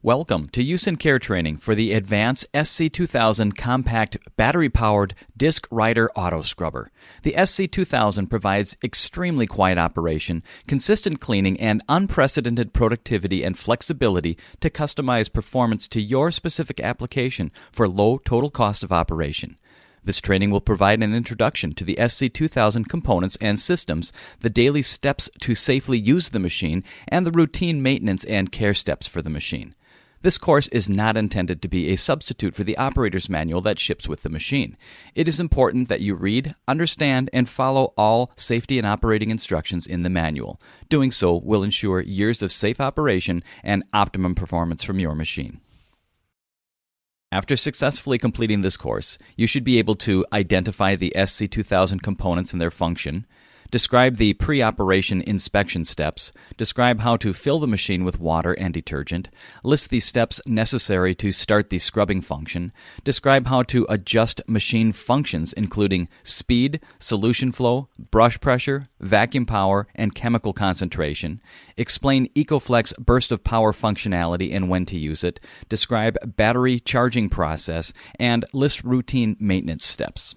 Welcome to Use and Care training for the Advanced SC2000 Compact Battery-Powered Disc Rider Auto Scrubber. The SC2000 provides extremely quiet operation, consistent cleaning, and unprecedented productivity and flexibility to customize performance to your specific application for low total cost of operation. This training will provide an introduction to the SC2000 components and systems, the daily steps to safely use the machine, and the routine maintenance and care steps for the machine. This course is not intended to be a substitute for the operator's manual that ships with the machine. It is important that you read, understand, and follow all safety and operating instructions in the manual. Doing so will ensure years of safe operation and optimum performance from your machine. After successfully completing this course, you should be able to identify the SC2000 components and their function, describe the pre-operation inspection steps, describe how to fill the machine with water and detergent, list the steps necessary to start the scrubbing function, describe how to adjust machine functions including speed, solution flow, brush pressure, vacuum power, and chemical concentration, explain EcoFlex burst of power functionality and when to use it, describe battery charging process, and list routine maintenance steps.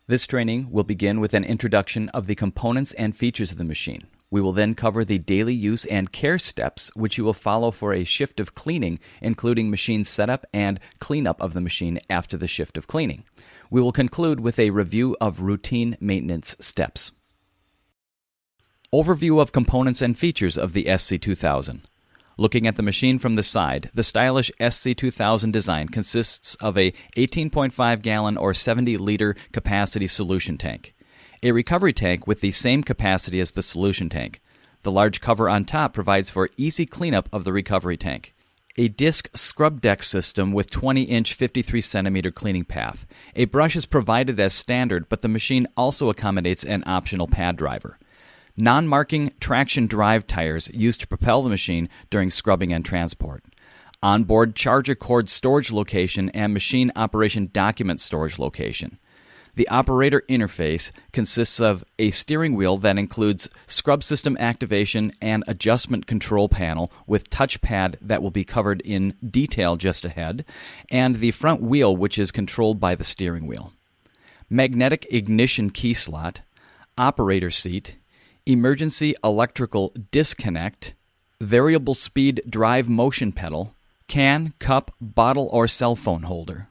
This training will begin with an introduction of the components and features of the machine. We will then cover the daily use and care steps, which you will follow for a shift of cleaning, including machine setup and cleanup of the machine after the shift of cleaning. We will conclude with a review of routine maintenance steps. Overview of components and features of the SC2000. Looking at the machine from the side, the stylish SC2000 design consists of a 18.5-gallon or 70-liter capacity solution tank, a recovery tank with the same capacity as the solution tank. The large cover on top provides for easy cleanup of the recovery tank. A disc scrub deck system with 20-inch 53-centimeter cleaning path. A brush is provided as standard, but the machine also accommodates an optional pad driver. Non-marking traction drive tires used to propel the machine during scrubbing and transport. Onboard charger cord storage location and machine operation document storage location. The operator interface consists of a steering wheel that includes scrub system activation and adjustment control panel with touchpad that will be covered in detail just ahead, and the front wheel, which is controlled by the steering wheel. Magnetic ignition key slot, operator seat, emergency electrical disconnect, variable speed drive motion pedal, can, cup, bottle, or cell phone holder.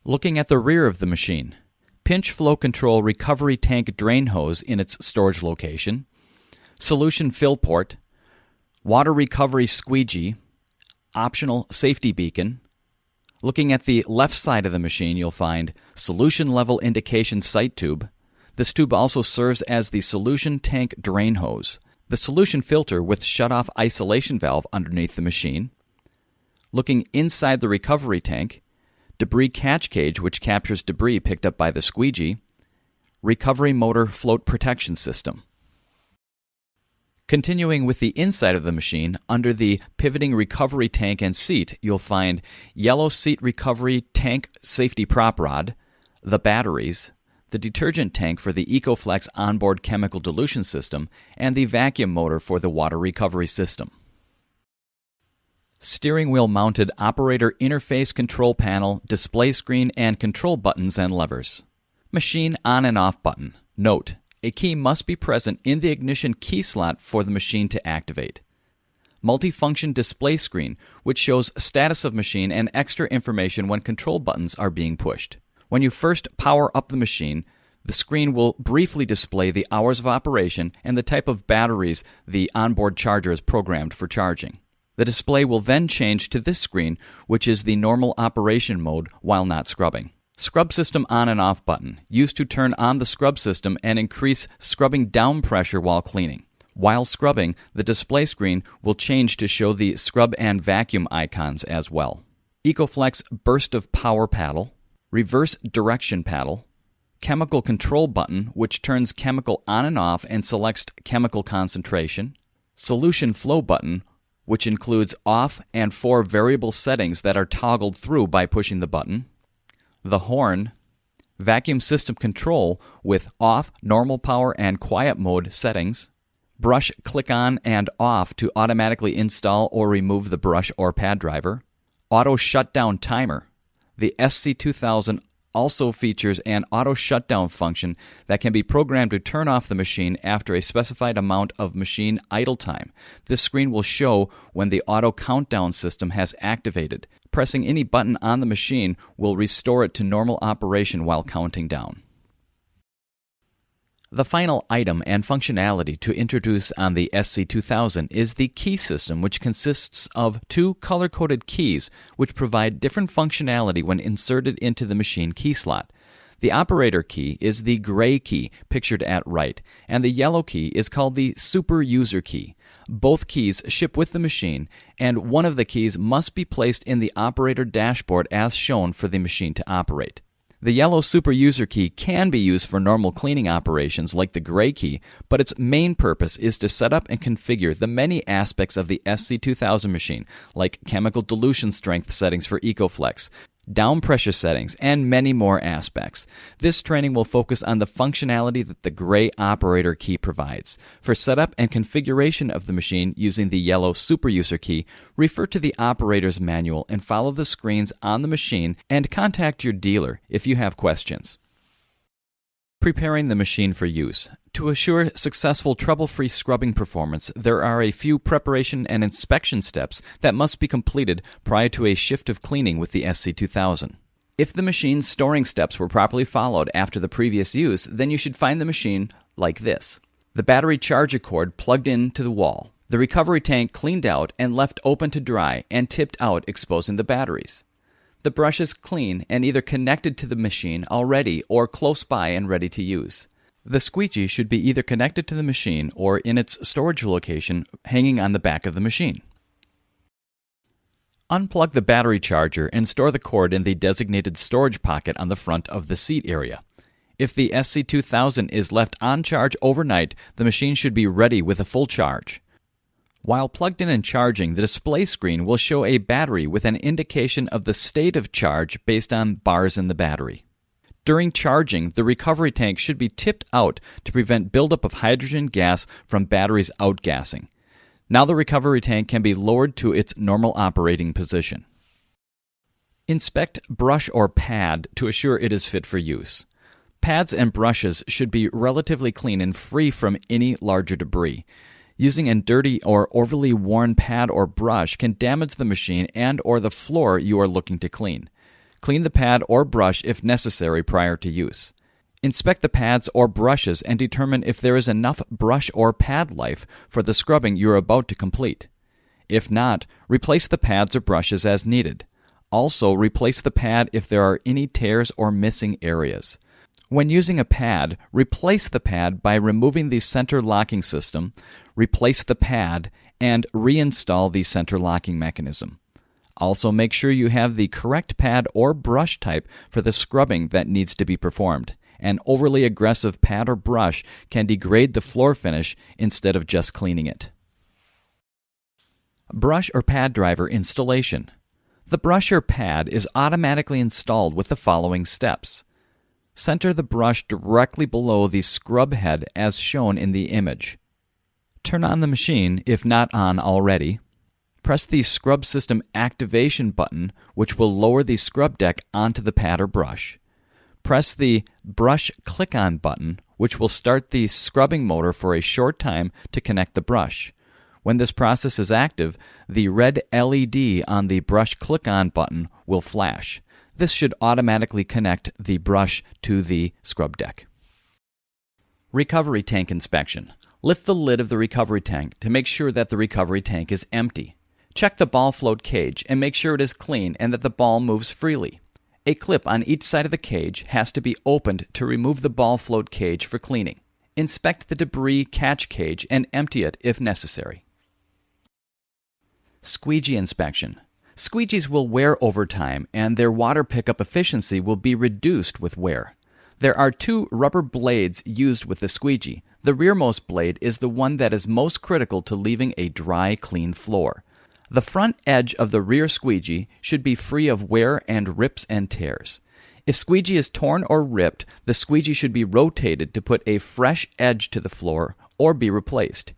Looking at the rear of the machine, pinch flow control recovery tank drain hose in its storage location, solution fill port, water recovery squeegee, optional safety beacon. Looking at the left side of the machine, you'll find solution level indication sight tube. This tube also serves as the solution tank drain hose, the solution filter with shutoff isolation valve underneath the machine. Looking inside the recovery tank, debris catch cage which captures debris picked up by the squeegee, recovery motor float protection system. Continuing with the inside of the machine, under the pivoting recovery tank and seat, you'll find yellow seat recovery tank safety prop rod, the batteries, the detergent tank for the EcoFlex onboard chemical dilution system, and the vacuum motor for the water recovery system. Steering wheel mounted operator interface control panel, display screen, and control buttons and levers. Machine on and off button. Note: a key must be present in the ignition key slot for the machine to activate. Multifunction display screen, which shows status of machine and extra information when control buttons are being pushed. When you first power up the machine, the screen will briefly display the hours of operation and the type of batteries the onboard charger is programmed for charging. The display will then change to this screen, which is the normal operation mode while not scrubbing. Scrub system on and off button, used to turn on the scrub system and increase scrubbing down pressure while cleaning. While scrubbing, the display screen will change to show the scrub and vacuum icons as well. EcoFlex burst of power paddle, reverse direction paddle, chemical control button which turns chemical on and off and selects chemical concentration, solution flow button which includes off and 4 variable settings that are toggled through by pushing the button, the horn, vacuum system control with off, normal power, and quiet mode settings, brush click on and off to automatically install or remove the brush or pad driver, auto shutdown timer. The SC2000 also features an auto shutdown function that can be programmed to turn off the machine after a specified amount of machine idle time. This screen will show when the auto countdown system has activated. Pressing any button on the machine will restore it to normal operation while counting down. The final item and functionality to introduce on the SC2000 is the key system, which consists of two color-coded keys which provide different functionality when inserted into the machine key slot. The operator key is the gray key, pictured at right, and the yellow key is called the super user key. Both keys ship with the machine, and one of the keys must be placed in the operator dashboard as shown for the machine to operate. The yellow super user key can be used for normal cleaning operations like the gray key, but its main purpose is to set up and configure the many aspects of the SC2000 machine, like chemical dilution strength settings for EcoFlex, down pressure settings, and many more aspects. This training will focus on the functionality that the gray operator key provides. For setup and configuration of the machine using the yellow super user key, refer to the operator's manual and follow the screens on the machine and contact your dealer if you have questions. Preparing the machine for use. To assure successful trouble-free scrubbing performance, there are a few preparation and inspection steps that must be completed prior to a shift of cleaning with the SC2000. If the machine's storing steps were properly followed after the previous use, then you should find the machine like this. The battery charger cord plugged into the wall. The recovery tank cleaned out and left open to dry and tipped out, exposing the batteries. The brush is clean and either connected to the machine already or close by and ready to use. The squeegee should be either connected to the machine or in its storage location hanging on the back of the machine. Unplug the battery charger and store the cord in the designated storage pocket on the front of the seat area. If the SC2000 is left on charge overnight, the machine should be ready with a full charge. While plugged in and charging, the display screen will show a battery with an indication of the state of charge based on bars in the battery. During charging, the recovery tank should be tipped out to prevent buildup of hydrogen gas from batteries outgassing. Now the recovery tank can be lowered to its normal operating position. Inspect brush or pad to assure it is fit for use. Pads and brushes should be relatively clean and free from any larger debris. Using a dirty or overly worn pad or brush can damage the machine and or the floor you are looking to clean. Clean the pad or brush if necessary prior to use. Inspect the pads or brushes and determine if there is enough brush or pad life for the scrubbing you are about to complete. If not, replace the pads or brushes as needed. Also, replace the pad if there are any tears or missing areas. When using a pad, replace the pad by removing the center locking system, replace the pad, and reinstall the center locking mechanism. Also, make sure you have the correct pad or brush type for the scrubbing that needs to be performed. An overly aggressive pad or brush can degrade the floor finish instead of just cleaning it. Brush or pad driver installation. The brush or pad is automatically installed with the following steps. Center the brush directly below the scrub head as shown in the image. Turn on the machine if not on already. Press the scrub system activation button, which will lower the scrub deck onto the pad or brush. Press the brush click on button, which will start the scrubbing motor for a short time to connect the brush. When this process is active, the red LED on the brush click on button will flash. This should automatically connect the brush to the scrub deck. Recovery tank inspection. Lift the lid of the recovery tank to make sure that the recovery tank is empty. Check the ball float cage and make sure it is clean and that the ball moves freely. A clip on each side of the cage has to be opened to remove the ball float cage for cleaning. Inspect the debris catch cage and empty it if necessary. Squeegee inspection. Squeegees will wear over time, and their water pickup efficiency will be reduced with wear. There are two rubber blades used with the squeegee. The rearmost blade is the one that is most critical to leaving a dry, clean floor. The front edge of the rear squeegee should be free of wear and rips and tears. If squeegee is torn or ripped, the squeegee should be rotated to put a fresh edge to the floor or be replaced.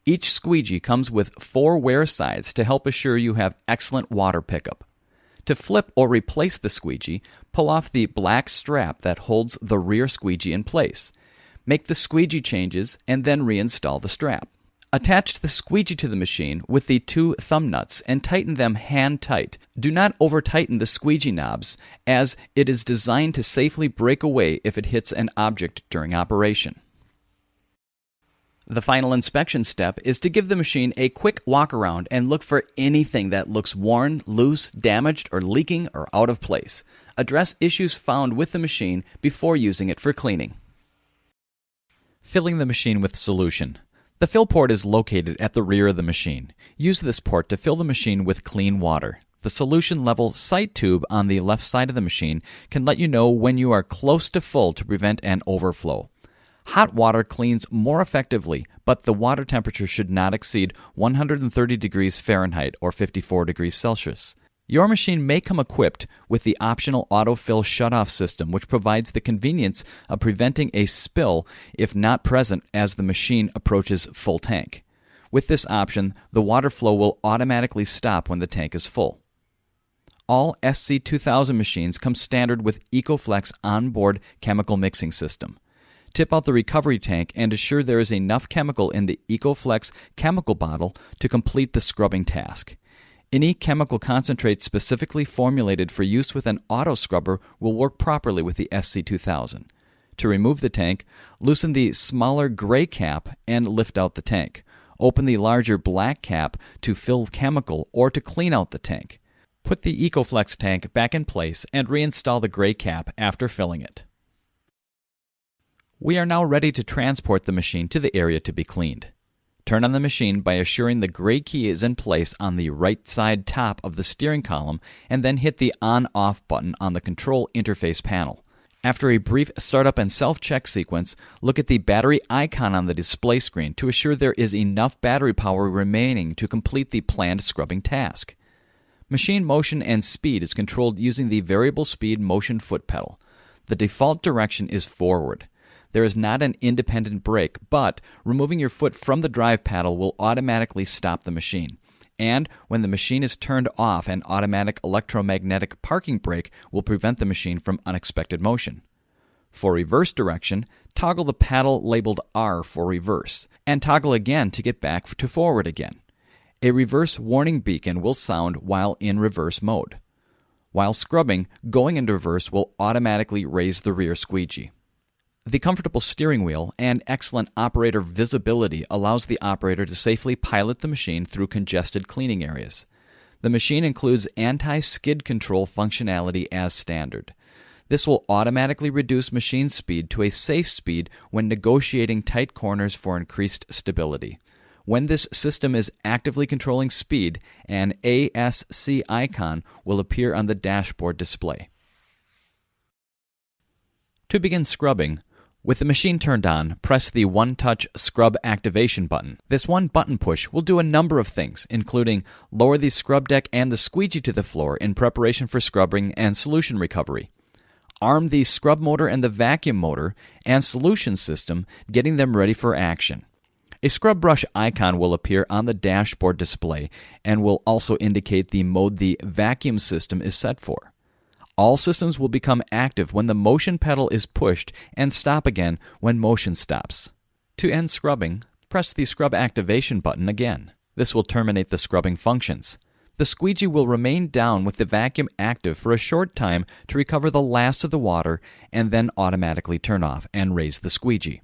Each squeegee comes with 4 wear sides to help assure you have excellent water pickup. To flip or replace the squeegee, pull off the black strap that holds the rear squeegee in place. Make the squeegee changes and then reinstall the strap. Attach the squeegee to the machine with the 2 thumb nuts and tighten them hand tight. Do not over-tighten the squeegee knobs, as it is designed to safely break away if it hits an object during operation. The final inspection step is to give the machine a quick walk around and look for anything that looks worn, loose, damaged, or leaking or out of place. Address issues found with the machine before using it for cleaning. Filling the machine with solution. The fill port is located at the rear of the machine. Use this port to fill the machine with clean water. The solution level sight tube on the left side of the machine can let you know when you are close to full to prevent an overflow. Hot water cleans more effectively, but the water temperature should not exceed 130 degrees Fahrenheit or 54 degrees Celsius. Your machine may come equipped with the optional autofill shutoff system, which provides the convenience of preventing a spill if not present as the machine approaches full tank. With this option, the water flow will automatically stop when the tank is full. All SC2000 machines come standard with EcoFlex onboard chemical mixing system. Tip out the recovery tank and assure there is enough chemical in the EcoFlex chemical bottle to complete the scrubbing task. Any chemical concentrate specifically formulated for use with an auto scrubber will work properly with the SC2000. To remove the tank, loosen the smaller gray cap and lift out the tank. Open the larger black cap to fill chemical or to clean out the tank. Put the EcoFlex tank back in place and reinstall the gray cap after filling it. We are now ready to transport the machine to the area to be cleaned. Turn on the machine by assuring the gray key is in place on the right side top of the steering column and then hit the on-off button on the control interface panel. After a brief startup and self-check sequence, look at the battery icon on the display screen to assure there is enough battery power remaining to complete the planned scrubbing task. Machine motion and speed is controlled using the variable speed motion foot pedal. The default direction is forward. There is not an independent brake, but removing your foot from the drive paddle will automatically stop the machine. And when the machine is turned off, an automatic electromagnetic parking brake will prevent the machine from unexpected motion. For reverse direction, toggle the paddle labeled R for reverse, and toggle again to get back to forward again. A reverse warning beacon will sound while in reverse mode. While scrubbing, going into reverse will automatically raise the rear squeegee. The comfortable steering wheel and excellent operator visibility allows the operator to safely pilot the machine through congested cleaning areas. The machine includes anti-skid control functionality as standard. This will automatically reduce machine speed to a safe speed when negotiating tight corners for increased stability. When this system is actively controlling speed, an ASC icon will appear on the dashboard display. To begin scrubbing, with the machine turned on, press the one-touch scrub activation button. This one button push will do a number of things, including lower the scrub deck and the squeegee to the floor in preparation for scrubbing and solution recovery. Arm the scrub motor and the vacuum motor and solution system, getting them ready for action. A scrub brush icon will appear on the dashboard display and will also indicate the mode the vacuum system is set for. All systems will become active when the motion pedal is pushed and stop again when motion stops. To end scrubbing, press the scrub activation button again. This will terminate the scrubbing functions. The squeegee will remain down with the vacuum active for a short time to recover the last of the water and then automatically turn off and raise the squeegee.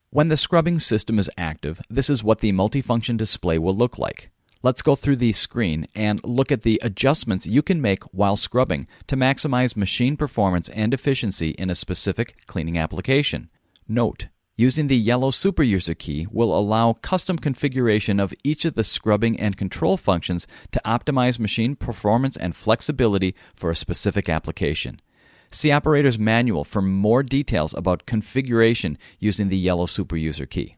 When the scrubbing system is active, this is what the multifunction display will look like. Let's go through the screen and look at the adjustments you can make while scrubbing to maximize machine performance and efficiency in a specific cleaning application. Note, using the yellow super user key will allow custom configuration of each of the scrubbing and control functions to optimize machine performance and flexibility for a specific application. See Operator's Manual for more details about configuration using the yellow super user key.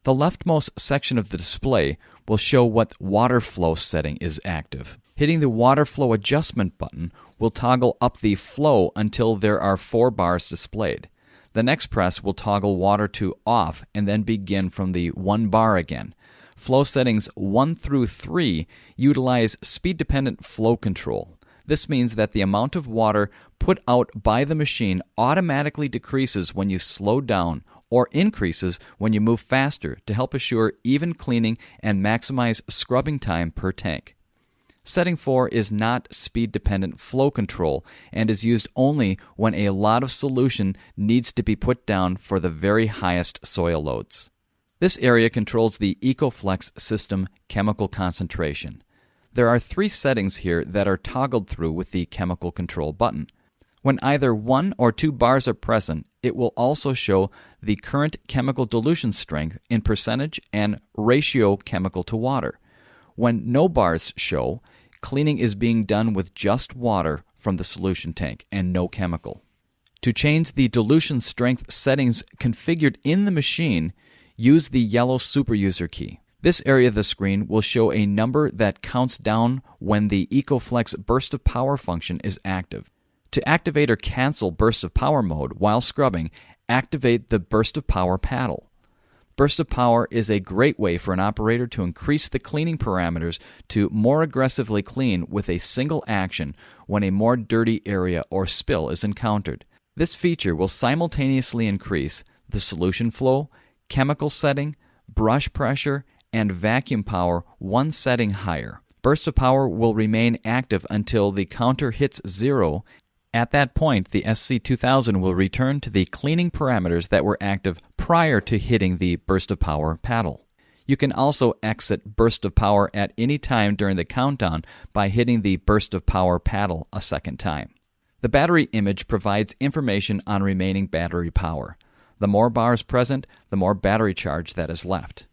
The leftmost section of the display will show what water flow setting is active. Hitting the water flow adjustment button will toggle up the flow until there are 4 bars displayed. The next press will toggle water to off and then begin from the 1 bar again. Flow settings 1 through 3 utilize speed-dependent flow control. This means that the amount of water put out by the machine automatically decreases when you slow down or increases when you move faster to help assure even cleaning and maximize scrubbing time per tank. Setting 4 is not speed-dependent flow control and is used only when a lot of solution needs to be put down for the very highest soil loads. This area controls the EcoFlex system chemical concentration. There are 3 settings here that are toggled through with the chemical control button. When either 1 or 2 bars are present, it will also show the current chemical dilution strength in percentage and ratio chemical to water. When no bars show, cleaning is being done with just water from the solution tank and no chemical. To change the dilution strength settings configured in the machine, use the yellow superuser key. This area of the screen will show a number that counts down when the EcoFlex burst of power function is active. To activate or cancel burst of power mode while scrubbing, activate the burst of power paddle. Burst of power is a great way for an operator to increase the cleaning parameters to more aggressively clean with a single action when a more dirty area or spill is encountered. This feature will simultaneously increase the solution flow, chemical setting, brush pressure, and vacuum power 1 setting higher. Burst of power will remain active until the counter hits 0. At that point, the SC2000 will return to the cleaning parameters that were active prior to hitting the burst of power paddle. You can also exit burst of power at any time during the countdown by hitting the burst of power paddle a second time. The battery image provides information on remaining battery power. The more bars present, the more battery charge that is left.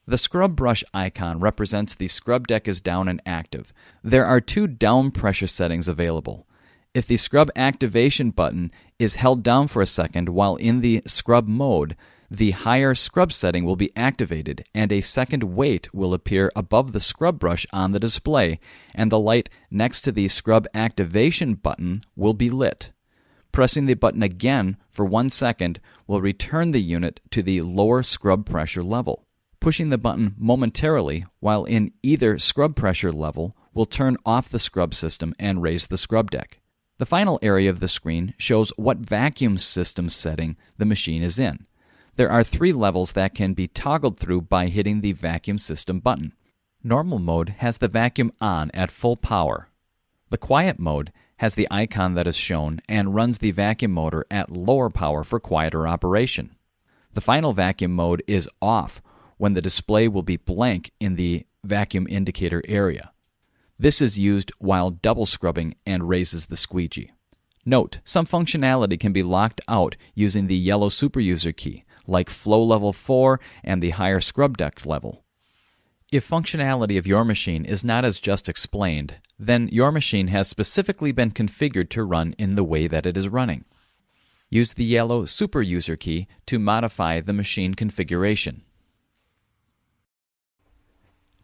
The scrub brush icon represents the scrub deck is down and active. There are 2 down pressure settings available. If the scrub activation button is held down for a second while in the scrub mode, the higher scrub setting will be activated and a second weight will appear above the scrub brush on the display, and the light next to the scrub activation button will be lit. Pressing the button again for 1 second will return the unit to the lower scrub pressure level. Pushing the button momentarily while in either scrub pressure level will turn off the scrub system and raise the scrub deck. The final area of the screen shows what vacuum system setting the machine is in. There are 3 levels that can be toggled through by hitting the vacuum system button. Normal mode has the vacuum on at full power. The quiet mode has the icon that is shown and runs the vacuum motor at lower power for quieter operation. The final vacuum mode is off, when the display will be blank in the vacuum indicator area. This is used while double scrubbing and raises the squeegee. Note, some functionality can be locked out using the yellow superuser key, like flow level 4 and the higher scrub deck level. If functionality of your machine is not as just explained, then your machine has specifically been configured to run in the way that it is running. Use the yellow superuser key to modify the machine configuration.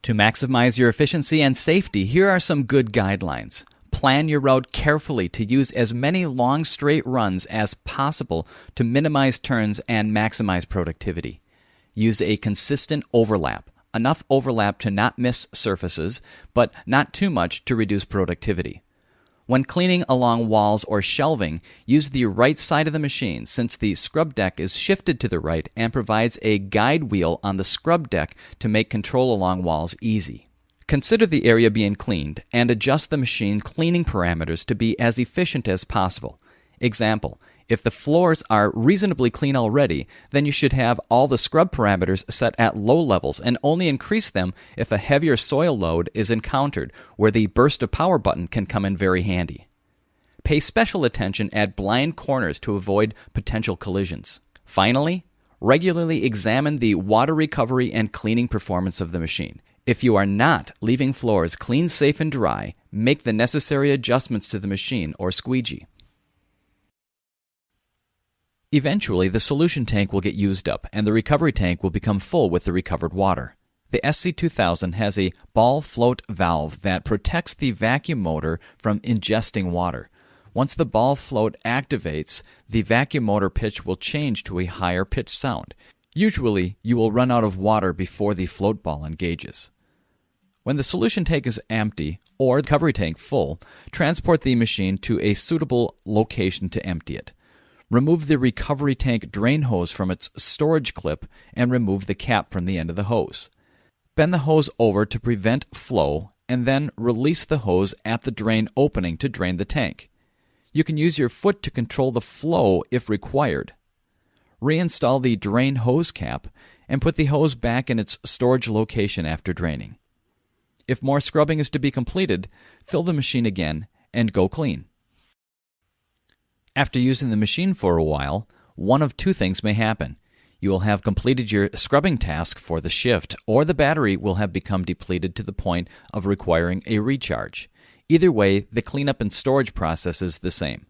To maximize your efficiency and safety, here are some good guidelines. Plan your route carefully to use as many long straight runs as possible to minimize turns and maximize productivity. Use a consistent overlap, enough overlap to not miss surfaces, but not too much to reduce productivity. When cleaning along walls or shelving, use the right side of the machine since the scrub deck is shifted to the right and provides a guide wheel on the scrub deck to make control along walls easy. Consider the area being cleaned and adjust the machine cleaning parameters to be as efficient as possible. Example, if the floors are reasonably clean already, then you should have all the scrub parameters set at low levels and only increase them if a heavier soil load is encountered, where the burst of power button can come in very handy. Pay special attention at blind corners to avoid potential collisions. Finally, regularly examine the water recovery and cleaning performance of the machine. If you are not leaving floors clean, safe, and dry, make the necessary adjustments to the machine or squeegee. Eventually, the solution tank will get used up, and the recovery tank will become full with the recovered water. The SC2000 has a ball float valve that protects the vacuum motor from ingesting water. Once the ball float activates, the vacuum motor pitch will change to a higher pitch sound. Usually, you will run out of water before the float ball engages. When the solution tank is empty or the recovery tank full, transport the machine to a suitable location to empty it. Remove the recovery tank drain hose from its storage clip and remove the cap from the end of the hose. Bend the hose over to prevent flow and then release the hose at the drain opening to drain the tank. You can use your foot to control the flow if required. Reinstall the drain hose cap and put the hose back in its storage location after draining. If more scrubbing is to be completed, fill the machine again and go clean. After using the machine for a while, one of two things may happen. You will have completed your scrubbing task for the shift, or the battery will have become depleted to the point of requiring a recharge. Either way, the cleanup and storage process is the same.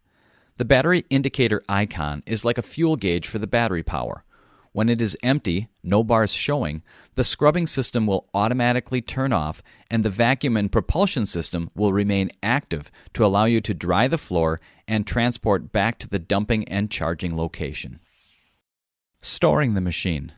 The battery indicator icon is like a fuel gauge for the battery power. When it is empty, no bars showing, the scrubbing system will automatically turn off and the vacuum and propulsion system will remain active to allow you to dry the floor and transport back to the dumping and charging location. Storing the machine.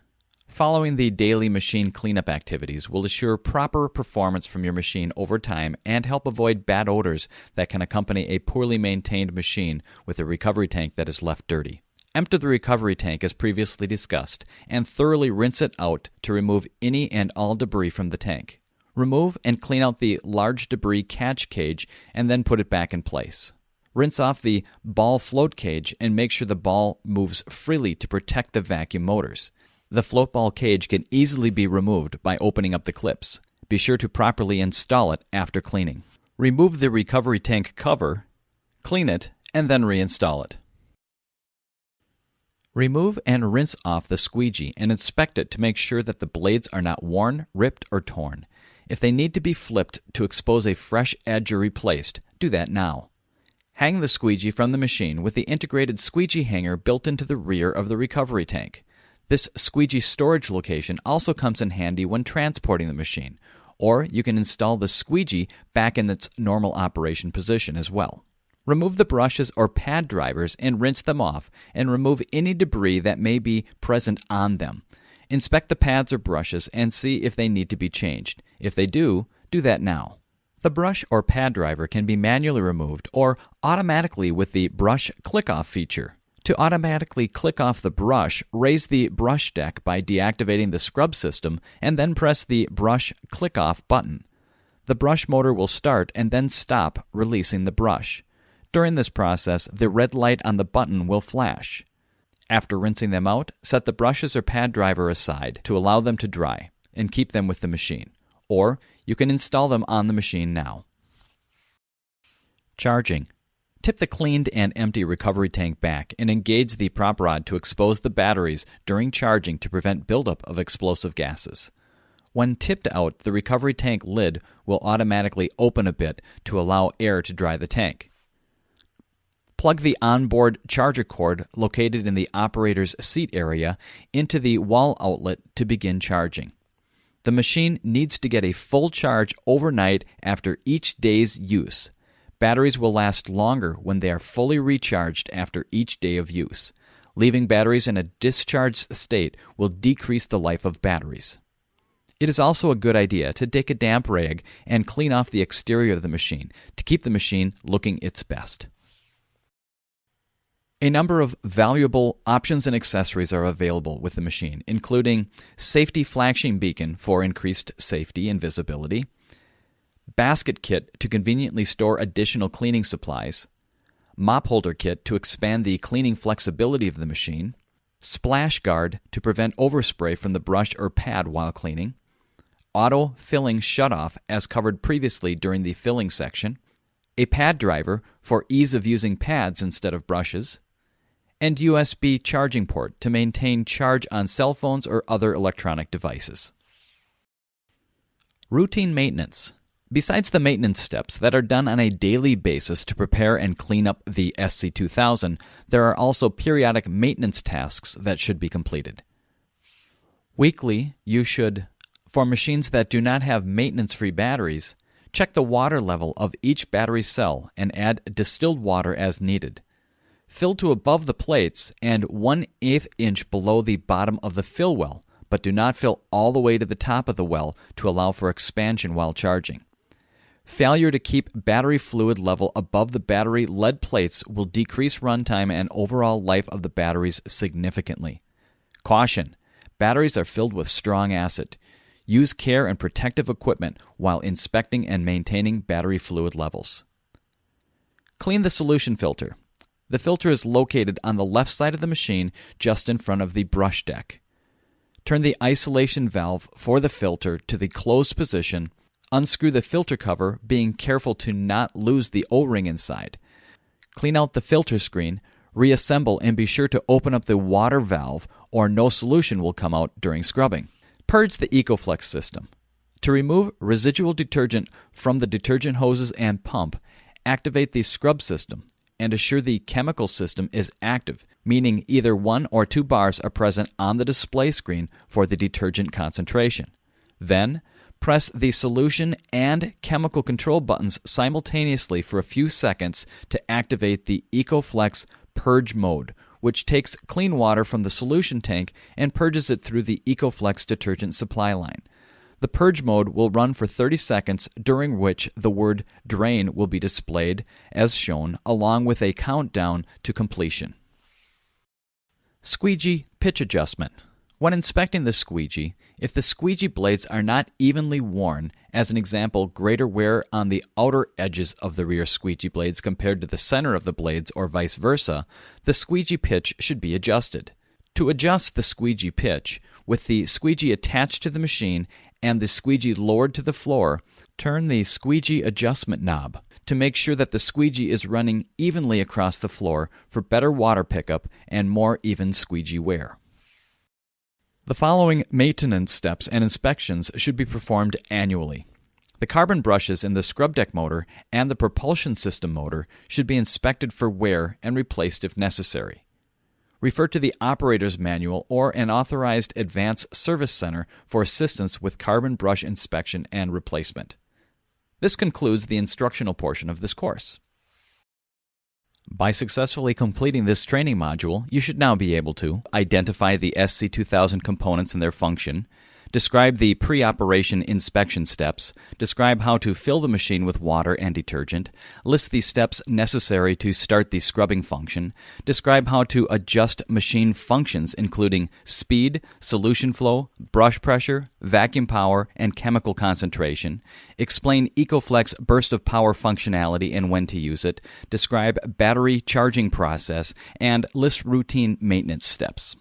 Following the daily machine cleanup activities will assure proper performance from your machine over time and help avoid bad odors that can accompany a poorly maintained machine with a recovery tank that is left dirty. Empty the recovery tank as previously discussed and thoroughly rinse it out to remove any and all debris from the tank. Remove and clean out the large debris catch cage and then put it back in place. Rinse off the ball float cage and make sure the ball moves freely to protect the vacuum motors. The float ball cage can easily be removed by opening up the clips. Be sure to properly install it after cleaning. Remove the recovery tank cover, clean it, and then reinstall it. Remove and rinse off the squeegee and inspect it to make sure that the blades are not worn, ripped, or torn. If they need to be flipped to expose a fresh edge or replaced, do that now. Hang the squeegee from the machine with the integrated squeegee hanger built into the rear of the recovery tank. This squeegee storage location also comes in handy when transporting the machine, or you can install the squeegee back in its normal operation position as well. Remove the brushes or pad drivers and rinse them off, and remove any debris that may be present on them. Inspect the pads or brushes and see if they need to be changed. If they do, do that now. The brush or pad driver can be manually removed or automatically with the brush click-off feature. To automatically click off the brush, raise the brush deck by deactivating the scrub system and then press the brush click-off button. The brush motor will start and then stop, releasing the brush. During this process, the red light on the button will flash. After rinsing them out, set the brushes or pad driver aside to allow them to dry and keep them with the machine. Or you can install them on the machine now. Charging. Tip the cleaned and empty recovery tank back and engage the prop rod to expose the batteries during charging to prevent buildup of explosive gases. When tipped out, the recovery tank lid will automatically open a bit to allow air to dry the tank. Plug the onboard charger cord located in the operator's seat area into the wall outlet to begin charging. The machine needs to get a full charge overnight after each day's use. Batteries will last longer when they are fully recharged after each day of use. Leaving batteries in a discharged state will decrease the life of batteries. It is also a good idea to take a damp rag and clean off the exterior of the machine to keep the machine looking its best. A number of valuable options and accessories are available with the machine, including safety flashing beacon for increased safety and visibility, basket kit to conveniently store additional cleaning supplies, mop holder kit to expand the cleaning flexibility of the machine, splash guard to prevent overspray from the brush or pad while cleaning, auto filling shutoff as covered previously during the filling section, a pad driver for ease of using pads instead of brushes, and USB charging port to maintain charge on cell phones or other electronic devices. Routine maintenance. Besides the maintenance steps that are done on a daily basis to prepare and clean up the SC2000, there are also periodic maintenance tasks that should be completed. Weekly, you should, for machines that do not have maintenance-free batteries, Check the water level of each battery cell and add distilled water as needed. Fill to above the plates and 1/8 inch below the bottom of the fill well, but do not fill all the way to the top of the well to allow for expansion while charging. Failure to keep battery fluid level above the battery lead plates will decrease runtime and overall life of the batteries significantly. Caution: batteries are filled with strong acid. Use care and protective equipment while inspecting and maintaining battery fluid levels. Clean the solution filter. The filter is located on the left side of the machine just in front of the brush deck. Turn the isolation valve for the filter to the closed position. Unscrew the filter cover, being careful to not lose the O-ring inside. Clean out the filter screen, reassemble, and be sure to open up the water valve or no solution will come out during scrubbing. Purge the EcoFlex system. To remove residual detergent from the detergent hoses and pump, activate the scrub system and assure the chemical system is active, meaning either 1 or 2 bars are present on the display screen for the detergent concentration. Then, press the solution and chemical control buttons simultaneously for a few seconds to activate the EcoFlex Purge mode, which takes clean water from the solution tank and purges it through the EcoFlex detergent supply line. The purge mode will run for 30 seconds, during which the word drain will be displayed as shown, along with a countdown to completion. Squeegee pitch adjustment. When inspecting the squeegee, if the squeegee blades are not evenly worn, as an example, greater wear on the outer edges of the rear squeegee blades compared to the center of the blades or vice versa, the squeegee pitch should be adjusted. To adjust the squeegee pitch, with the squeegee attached to the machine and the squeegee lowered to the floor, turn the squeegee adjustment knob to make sure that the squeegee is running evenly across the floor for better water pickup and more even squeegee wear. The following maintenance steps and inspections should be performed annually. The carbon brushes in the scrub deck motor and the propulsion system motor should be inspected for wear and replaced if necessary. Refer to the operator's manual or an authorized advanced service center for assistance with carbon brush inspection and replacement. This concludes the instructional portion of this course. By successfully completing this training module, you should now be able to identify the SC2000 components and their function, describe the pre-operation inspection steps, describe how to fill the machine with water and detergent, list the steps necessary to start the scrubbing function, describe how to adjust machine functions including speed, solution flow, brush pressure, vacuum power, and chemical concentration, explain EcoFlex burst of power functionality and when to use it, describe battery charging process, and list routine maintenance steps.